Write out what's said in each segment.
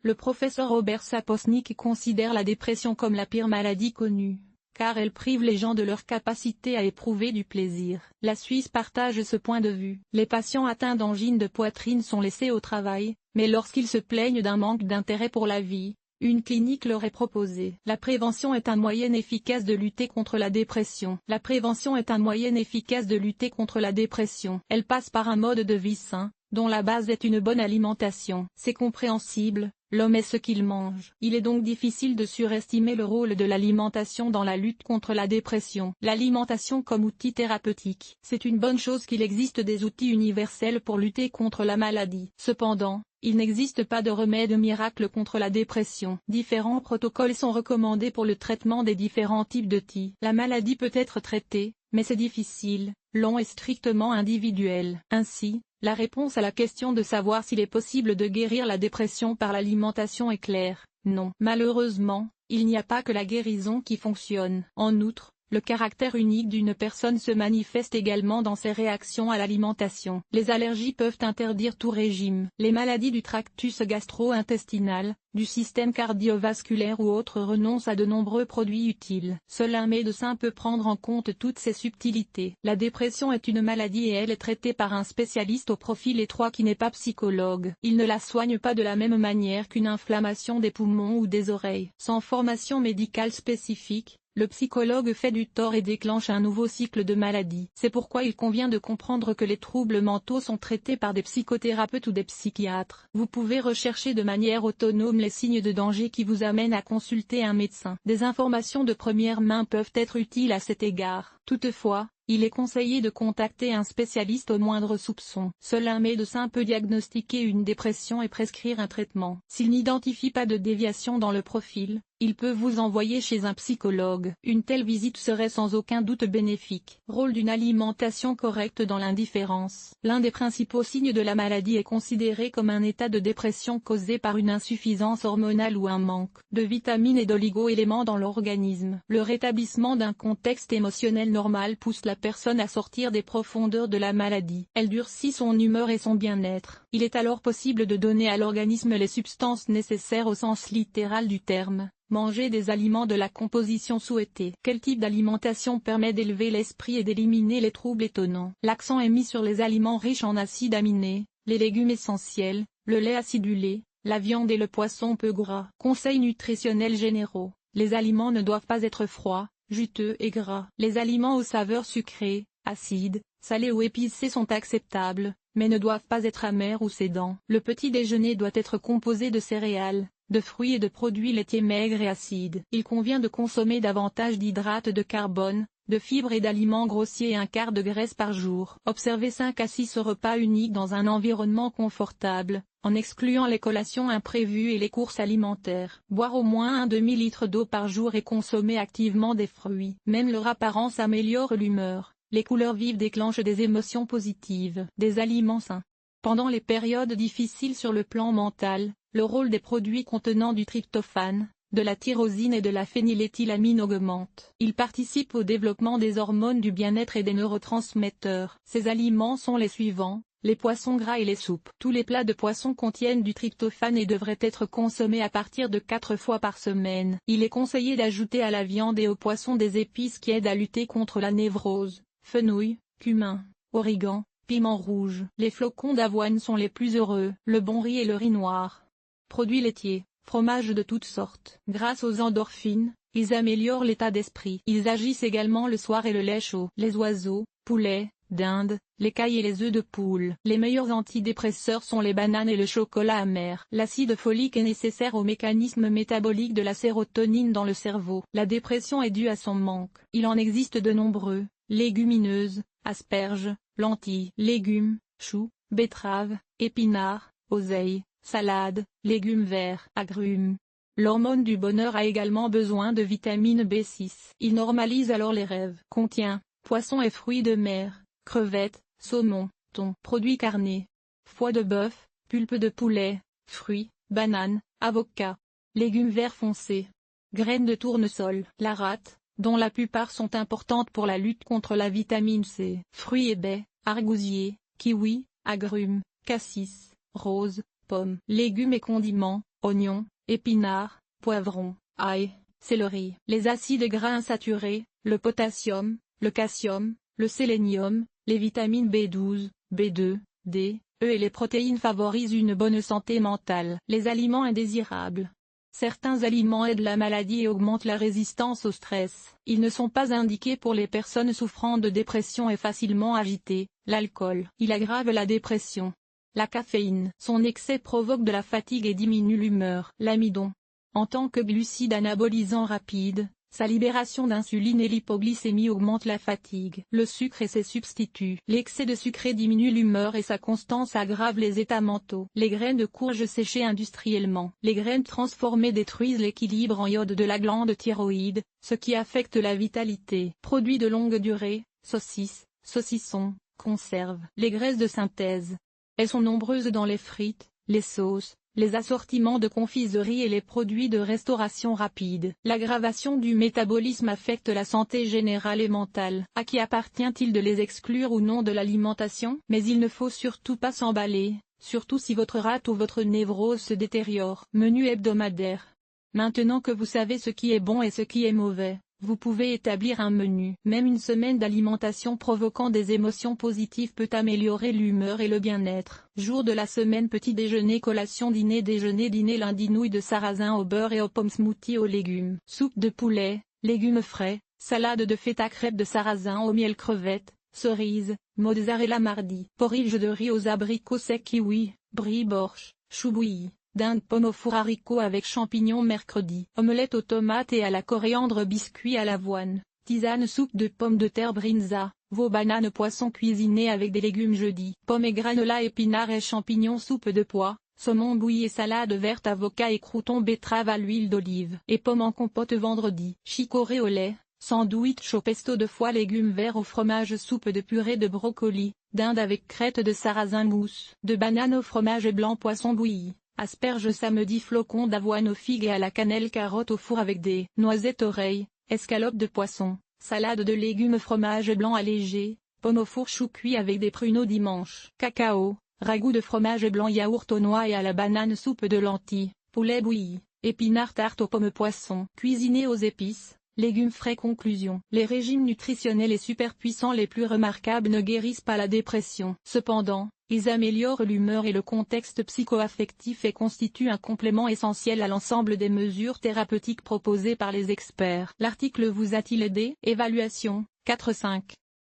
Le professeur Robert Sapolsky considère la dépression comme la pire maladie connue, car elle prive les gens de leur capacité à éprouver du plaisir. La Suisse partage ce point de vue. Les patients atteints d'angine de poitrine sont laissés au travail, mais lorsqu'ils se plaignent d'un manque d'intérêt pour la vie, une clinique leur est proposée. La prévention est un moyen efficace de lutter contre la dépression. La prévention est un moyen efficace de lutter contre la dépression. Elle passe par un mode de vie sain, dont la base est une bonne alimentation. C'est compréhensible, l'homme est ce qu'il mange. Il est donc difficile de surestimer le rôle de l'alimentation dans la lutte contre la dépression. L'alimentation comme outil thérapeutique. C'est une bonne chose qu'il existe des outils universels pour lutter contre la maladie. Cependant, il n'existe pas de remède miracle contre la dépression. Différents protocoles sont recommandés pour le traitement des différents types de TI. La maladie peut être traitée, mais c'est difficile, long et strictement individuel. Ainsi, la réponse à la question de savoir s'il est possible de guérir la dépression par l'alimentation est claire: non. Malheureusement, il n'y a pas que la guérison qui fonctionne. En outre, le caractère unique d'une personne se manifeste également dans ses réactions à l'alimentation. Les allergies peuvent interdire tout régime. Les maladies du tractus gastro-intestinal, du système cardiovasculaire ou autres renoncent à de nombreux produits utiles. Seul un médecin peut prendre en compte toutes ces subtilités. La dépression est une maladie et elle est traitée par un spécialiste au profil étroit qui n'est pas psychologue. Il ne la soigne pas de la même manière qu'une inflammation des poumons ou des oreilles. Sans formation médicale spécifique, le psychologue fait du tort et déclenche un nouveau cycle de maladie. C'est pourquoi il convient de comprendre que les troubles mentaux sont traités par des psychothérapeutes ou des psychiatres. Vous pouvez rechercher de manière autonome les signes de danger qui vous amènent à consulter un médecin. Des informations de première main peuvent être utiles à cet égard. Toutefois, il est conseillé de contacter un spécialiste au moindre soupçon. Seul un médecin peut diagnostiquer une dépression et prescrire un traitement. S'il n'identifie pas de déviation dans le profil, il peut vous envoyer chez un psychologue. Une telle visite serait sans aucun doute bénéfique. Rôle d'une alimentation correcte dans l'indifférence. L'un des principaux signes de la maladie est considéré comme un état de dépression causé par une insuffisance hormonale ou un manque de vitamines et d'oligo-éléments dans l'organisme. Le rétablissement d'un contexte émotionnel normal pousse la personne à sortir des profondeurs de la maladie. Elle durcit son humeur et son bien-être. Il est alors possible de donner à l'organisme les substances nécessaires au sens littéral du terme. Manger des aliments de la composition souhaitée. Quel type d'alimentation permet d'élever l'esprit et d'éliminer les troubles étonnants? L'accent est mis sur les aliments riches en acides aminés, les légumes essentiels, le lait acidulé, la viande et le poisson peu gras. Conseils nutritionnels généraux. Les aliments ne doivent pas être froids, juteux et gras. Les aliments aux saveurs sucrées, acides, salés ou épicés sont acceptables, mais ne doivent pas être amers ou sédants. Le petit déjeuner doit être composé de céréales, de fruits et de produits laitiers maigres et acides. Il convient de consommer davantage d'hydrates de carbone, de fibres et d'aliments grossiers et un quart de graisse par jour. Observez 5 à 6 repas uniques dans un environnement confortable, en excluant les collations imprévues et les courses alimentaires. Boire au moins un demi-litre d'eau par jour et consommer activement des fruits. Même leur apparence améliore l'humeur. Les couleurs vives déclenchent des émotions positives. Des aliments sains. Pendant les périodes difficiles sur le plan mental, le rôle des produits contenant du tryptophane, de la tyrosine et de la phényléthylamine augmente. Ils participent au développement des hormones du bien-être et des neurotransmetteurs. Ces aliments sont les suivants: les poissons gras et les soupes. Tous les plats de poisson contiennent du tryptophane et devraient être consommés à partir de 4 fois par semaine. Il est conseillé d'ajouter à la viande et aux poissons des épices qui aident à lutter contre la névrose: fenouil, cumin, origan, piment rouge. Les flocons d'avoine sont les plus heureux. Le bon riz et le riz noir. Produits laitiers, fromages de toutes sortes. Grâce aux endorphines, ils améliorent l'état d'esprit. Ils agissent également le soir et le lait chaud. Les oiseaux, poulets, dinde, l'écaille et les œufs de poule. Les meilleurs antidépresseurs sont les bananes et le chocolat amer. L'acide folique est nécessaire au mécanisme métabolique de la sérotonine dans le cerveau. La dépression est due à son manque. Il en existe de nombreux: légumineuses, asperges, lentilles, légumes, choux, betteraves, épinards, oseilles, salades, légumes verts, agrumes. L'hormone du bonheur a également besoin de vitamine B6. Il normalise alors les rêves. Contient poissons et fruits de mer, crevettes, saumon, thon, produits carnés, foie de bœuf, pulpe de poulet, fruits, bananes, avocats, légumes verts foncés, graines de tournesol, la rate, dont la plupart sont importantes pour la lutte contre la vitamine C, fruits et baies, argousiers, kiwis, agrumes, cassis, roses, pommes, légumes et condiments, oignons, épinards, poivrons, ail, céleri. Les acides gras insaturés, le potassium, le calcium, le sélénium, les vitamines B12, B2, D, E et les protéines favorisent une bonne santé mentale. Les aliments indésirables. Certains aliments aident la maladie et augmentent la résistance au stress. Ils ne sont pas indiqués pour les personnes souffrant de dépression et facilement agitées. L'alcool. Il aggrave la dépression. La caféine. Son excès provoque de la fatigue et diminue l'humeur. L'amidon. En tant que glucide anabolisant rapide, sa libération d'insuline et l'hypoglycémie augmentent la fatigue. Le sucre et ses substituts. L'excès de sucré diminue l'humeur et sa constance aggrave les états mentaux. Les graines de courge séchées industriellement. Les graines transformées détruisent l'équilibre en iode de la glande thyroïde, ce qui affecte la vitalité. Produits de longue durée, saucisses, saucissons, conserves. Les graisses de synthèse. Elles sont nombreuses dans les frites, les sauces, les assortiments de confiserie et les produits de restauration rapide. L'aggravation du métabolisme affecte la santé générale et mentale. À qui appartient-il de les exclure ou non de l'alimentation? Mais il ne faut surtout pas s'emballer, surtout si votre rate ou votre névrose se détériore. Menu hebdomadaire. Maintenant que vous savez ce qui est bon et ce qui est mauvais, vous pouvez établir un menu. Même une semaine d'alimentation provoquant des émotions positives peut améliorer l'humeur et le bien-être. Jour de la semaine: petit déjeuner, collation, dîner, déjeuner, dîner. Lundi: nouilles de sarrasin au beurre et aux pommes, smoothie aux légumes. Soupe de poulet, légumes frais, salade de feta, crêpes de sarrasin au miel, crevettes, cerises, mozzarella. Mardi: porridge de riz aux abricots secs, kiwi, brie, borsch, chou bouilli, dinde, pommes au four, haricots avec champignons. Mercredi: omelette aux tomates et à la coriandre, biscuits à l'avoine, tisane, soupe de pommes de terre, brinza, veau, banane, poisson cuisiné avec des légumes. Jeudi: pommes et granola, épinards et champignons, soupe de pois, saumon bouilli et salade verte, avocat et croûtons, betterave à l'huile d'olive et pommes en compote. Vendredi: chicorée au lait, sandwich au pesto de foie, légumes verts au fromage, soupe de purée de brocoli, dinde avec crête de sarrasin, mousse de banane au fromage blanc, poisson bouilli, asperges. Samedi: flocons d'avoine aux figues et à la cannelle, carottes au four avec des noisettes, oreilles, escalope de poisson, salade de légumes, fromage blanc allégé, pommes au four, chou cuit avec des pruneaux. Dimanche: cacao, ragoût de fromage blanc, yaourt aux noix et à la banane, soupe de lentilles, poulet bouilli, épinards, tarte aux pommes, poisson cuisiné aux épices, légumes frais. Conclusion: les régimes nutritionnels et superpuissants les plus remarquables ne guérissent pas la dépression. Cependant, ils améliorent l'humeur et le contexte psycho-affectif et constituent un complément essentiel à l'ensemble des mesures thérapeutiques proposées par les experts. L'article vous a-t-il aidé? Évaluation, 4-5.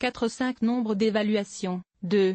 4-5. Nombre d'évaluations, 2.